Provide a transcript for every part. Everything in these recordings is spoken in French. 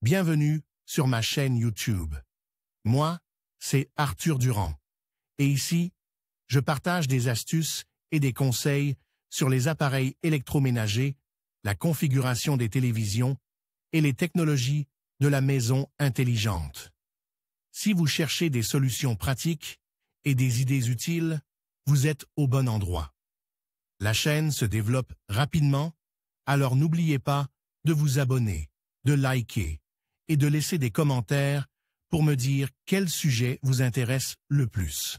Bienvenue sur ma chaîne YouTube. Moi, c'est Arthur Durand. Et ici, je partage des astuces et des conseils sur les appareils électroménagers, la configuration des télévisions et les technologies de la maison intelligente. Si vous cherchez des solutions pratiques et des idées utiles, vous êtes au bon endroit. La chaîne se développe rapidement, alors n'oubliez pas de vous abonner, de liker et de laisser des commentaires pour me dire quel sujet vous intéresse le plus.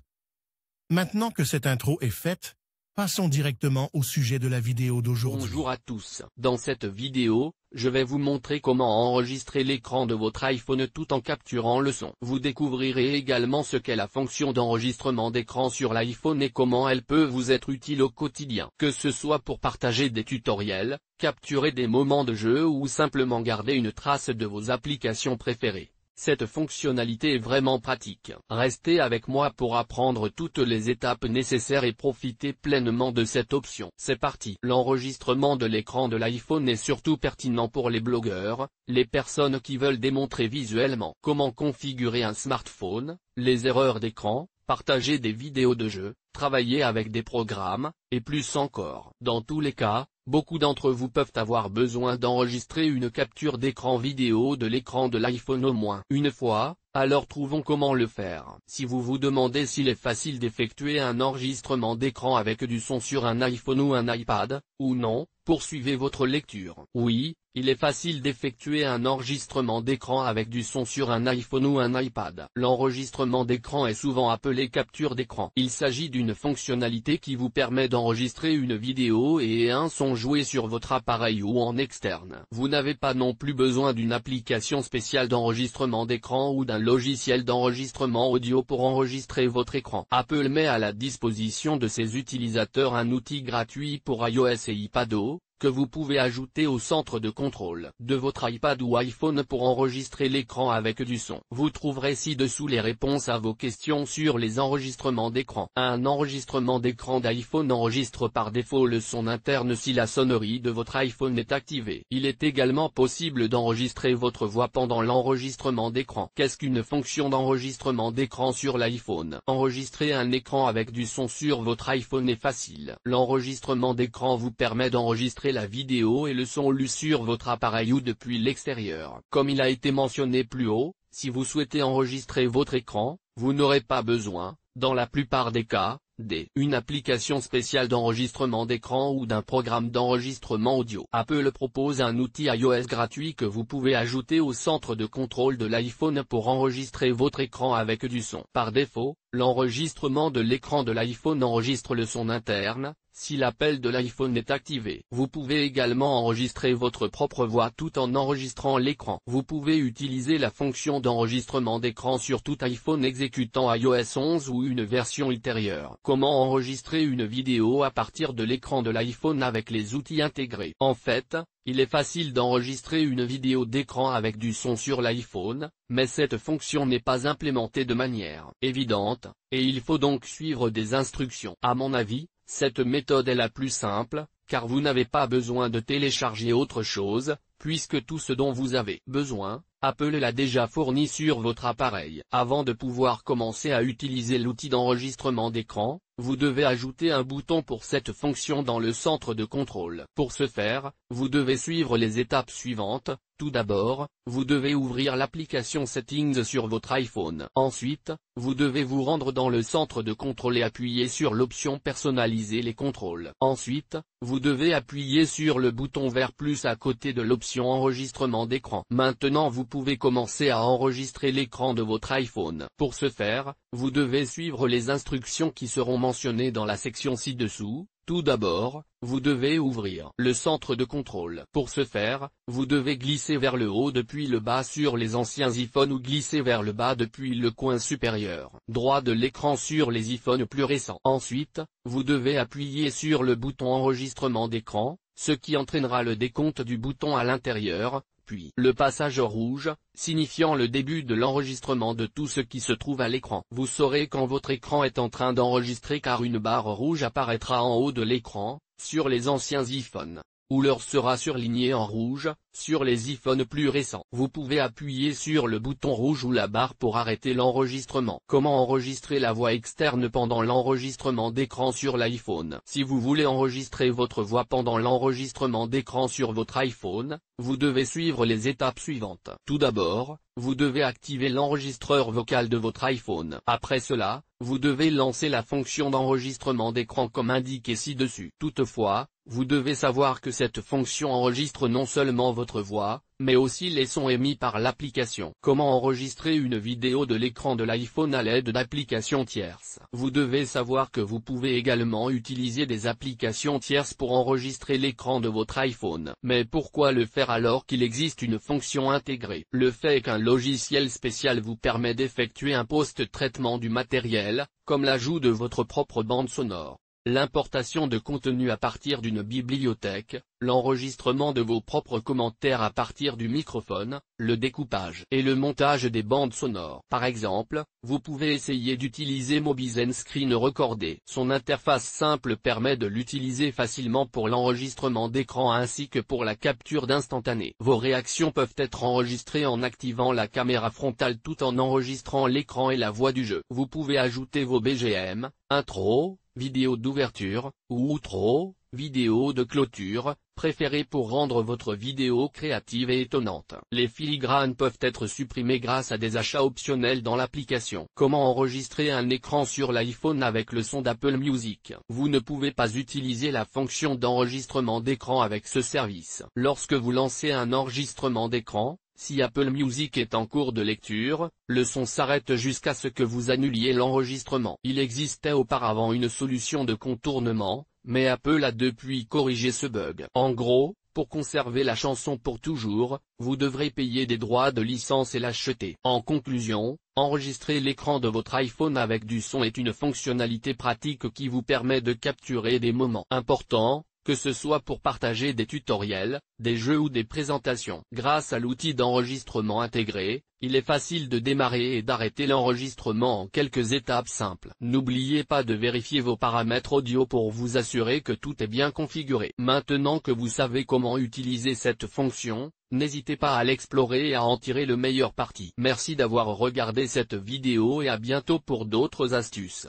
Maintenant que cette intro est faite, passons directement au sujet de la vidéo d'aujourd'hui. Bonjour à tous. Dans cette vidéo, je vais vous montrer comment enregistrer l'écran de votre iPhone tout en capturant le son. Vous découvrirez également ce qu'est la fonction d'enregistrement d'écran sur l'iPhone et comment elle peut vous être utile au quotidien. Que ce soit pour partager des tutoriels, capturer des moments de jeu ou simplement garder une trace de vos applications préférées. Cette fonctionnalité est vraiment pratique. Restez avec moi pour apprendre toutes les étapes nécessaires et profiter pleinement de cette option. C'est parti. L'enregistrement de l'écran de l'iPhone est surtout pertinent pour les blogueurs, les personnes qui veulent démontrer visuellement comment configurer un smartphone, les erreurs d'écran, partager des vidéos de jeux, travailler avec des programmes, et plus encore. Dans tous les cas, beaucoup d'entre vous peuvent avoir besoin d'enregistrer une capture d'écran vidéo de l'écran de l'iPhone au moins une fois, alors trouvons comment le faire. Si vous vous demandez s'il est facile d'effectuer un enregistrement d'écran avec du son sur un iPhone ou un iPad, ou non, poursuivez votre lecture. Oui, il est facile d'effectuer un enregistrement d'écran avec du son sur un iPhone ou un iPad. L'enregistrement d'écran est souvent appelé capture d'écran. Il s'agit d'une fonctionnalité qui vous permet d'enregistrer une vidéo et un son joué sur votre appareil ou en externe. Vous n'avez pas non plus besoin d'une application spéciale d'enregistrement d'écran ou d'un logiciel d'enregistrement audio pour enregistrer votre écran. Apple met à la disposition de ses utilisateurs un outil gratuit pour iOS et iPadOS, que vous pouvez ajouter au centre de contrôle de votre iPad ou iPhone pour enregistrer l'écran avec du son. Vous trouverez ci-dessous les réponses à vos questions sur les enregistrements d'écran. Un enregistrement d'écran d'iPhone enregistre par défaut le son interne si la sonnerie de votre iPhone est activée. Il est également possible d'enregistrer votre voix pendant l'enregistrement d'écran. Qu'est-ce qu'une fonction d'enregistrement d'écran sur l'iPhone? Enregistrer un écran avec du son sur votre iPhone est facile. L'enregistrement d'écran vous permet d'enregistrer la vidéo et le son lu sur votre appareil ou depuis l'extérieur. Comme il a été mentionné plus haut, si vous souhaitez enregistrer votre écran, vous n'aurez pas besoin, dans la plupart des cas, d'une application spéciale d'enregistrement d'écran ou d'un programme d'enregistrement audio. Apple propose un outil iOS gratuit que vous pouvez ajouter au centre de contrôle de l'iPhone pour enregistrer votre écran avec du son. Par défaut, l'enregistrement de l'écran de l'iPhone enregistre le son interne, si l'appel de l'iPhone est activé. Vous pouvez également enregistrer votre propre voix tout en enregistrant l'écran. Vous pouvez utiliser la fonction d'enregistrement d'écran sur tout iPhone exécutant iOS 11 ou une version ultérieure. Comment enregistrer une vidéo à partir de l'écran de l'iPhone avec les outils intégrés? En fait, il est facile d'enregistrer une vidéo d'écran avec du son sur l'iPhone, mais cette fonction n'est pas implémentée de manière évidente, et il faut donc suivre des instructions. À mon avis, cette méthode est la plus simple, car vous n'avez pas besoin de télécharger autre chose, puisque tout ce dont vous avez besoin, Apple l'a déjà fourni sur votre appareil. Avant de pouvoir commencer à utiliser l'outil d'enregistrement d'écran, vous devez ajouter un bouton pour cette fonction dans le centre de contrôle. Pour ce faire, vous devez suivre les étapes suivantes. Tout d'abord, vous devez ouvrir l'application Settings sur votre iPhone. Ensuite, vous devez vous rendre dans le centre de contrôle et appuyer sur l'option Personnaliser les contrôles. Ensuite, vous devez appuyer sur le bouton vert plus à côté de l'option Enregistrement d'écran. Maintenant vous pouvez commencer à enregistrer l'écran de votre iPhone. Pour ce faire, vous devez suivre les instructions qui seront mentionnées dans la section ci-dessous. Tout d'abord, vous devez ouvrir le centre de contrôle. Pour ce faire, vous devez glisser vers le haut depuis le bas sur les anciens iPhones ou glisser vers le bas depuis le coin supérieur droit de l'écran sur les iPhones plus récents. Ensuite, vous devez appuyer sur le bouton enregistrement d'écran, ce qui entraînera le décompte du bouton à l'intérieur, puis le passage au rouge, signifiant le début de l'enregistrement de tout ce qui se trouve à l'écran. Vous saurez quand votre écran est en train d'enregistrer car une barre rouge apparaîtra en haut de l'écran, sur les anciens iPhones, où l'heure sera surlignée en rouge, Sur les iPhones plus récents, vous pouvez appuyer sur le bouton rouge ou la barre pour arrêter l'enregistrement. Comment enregistrer la voix externe pendant l'enregistrement d'écran sur l'iPhone? Si vous voulez enregistrer votre voix pendant l'enregistrement d'écran sur votre iPhone, vous devez suivre les étapes suivantes. Tout d'abord, vous devez activer l'enregistreur vocal de votre iPhone. Après cela, vous devez lancer la fonction d'enregistrement d'écran comme indiqué ci-dessus. Toutefois, vous devez savoir que cette fonction enregistre non seulement votre voix, mais aussi les sons émis par l'application. Comment enregistrer une vidéo de l'écran de l'iPhone à l'aide d'applications tierces? Vous devez savoir que vous pouvez également utiliser des applications tierces pour enregistrer l'écran de votre iPhone. Mais pourquoi le faire alors qu'il existe une fonction intégrée? Le fait qu'un logiciel spécial vous permet d'effectuer un post-traitement du matériel, comme l'ajout de votre propre bande sonore, l'importation de contenu à partir d'une bibliothèque, l'enregistrement de vos propres commentaires à partir du microphone, le découpage et le montage des bandes sonores. Par exemple, vous pouvez essayer d'utiliser Mobizen Screen Recorder. Son interface simple permet de l'utiliser facilement pour l'enregistrement d'écran ainsi que pour la capture d'instantané. Vos réactions peuvent être enregistrées en activant la caméra frontale tout en enregistrant l'écran et la voix du jeu. Vous pouvez ajouter vos BGM, intro, vidéo d'ouverture, ou outro, vidéo de clôture, préférée pour rendre votre vidéo créative et étonnante. Les filigranes peuvent être supprimés grâce à des achats optionnels dans l'application. Comment enregistrer un écran sur l'iPhone avec le son d'Apple Music? Vous ne pouvez pas utiliser la fonction d'enregistrement d'écran avec ce service. Lorsque vous lancez un enregistrement d'écran, si Apple Music est en cours de lecture, le son s'arrête jusqu'à ce que vous annuliez l'enregistrement. Il existait auparavant une solution de contournement, mais Apple a depuis corrigé ce bug. En gros, pour conserver la chanson pour toujours, vous devrez payer des droits de licence et l'acheter. En conclusion, enregistrer l'écran de votre iPhone avec du son est une fonctionnalité pratique qui vous permet de capturer des moments importants, que ce soit pour partager des tutoriels, des jeux ou des présentations. Grâce à l'outil d'enregistrement intégré, il est facile de démarrer et d'arrêter l'enregistrement en quelques étapes simples. N'oubliez pas de vérifier vos paramètres audio pour vous assurer que tout est bien configuré. Maintenant que vous savez comment utiliser cette fonction, n'hésitez pas à l'explorer et à en tirer le meilleur parti. Merci d'avoir regardé cette vidéo et à bientôt pour d'autres astuces.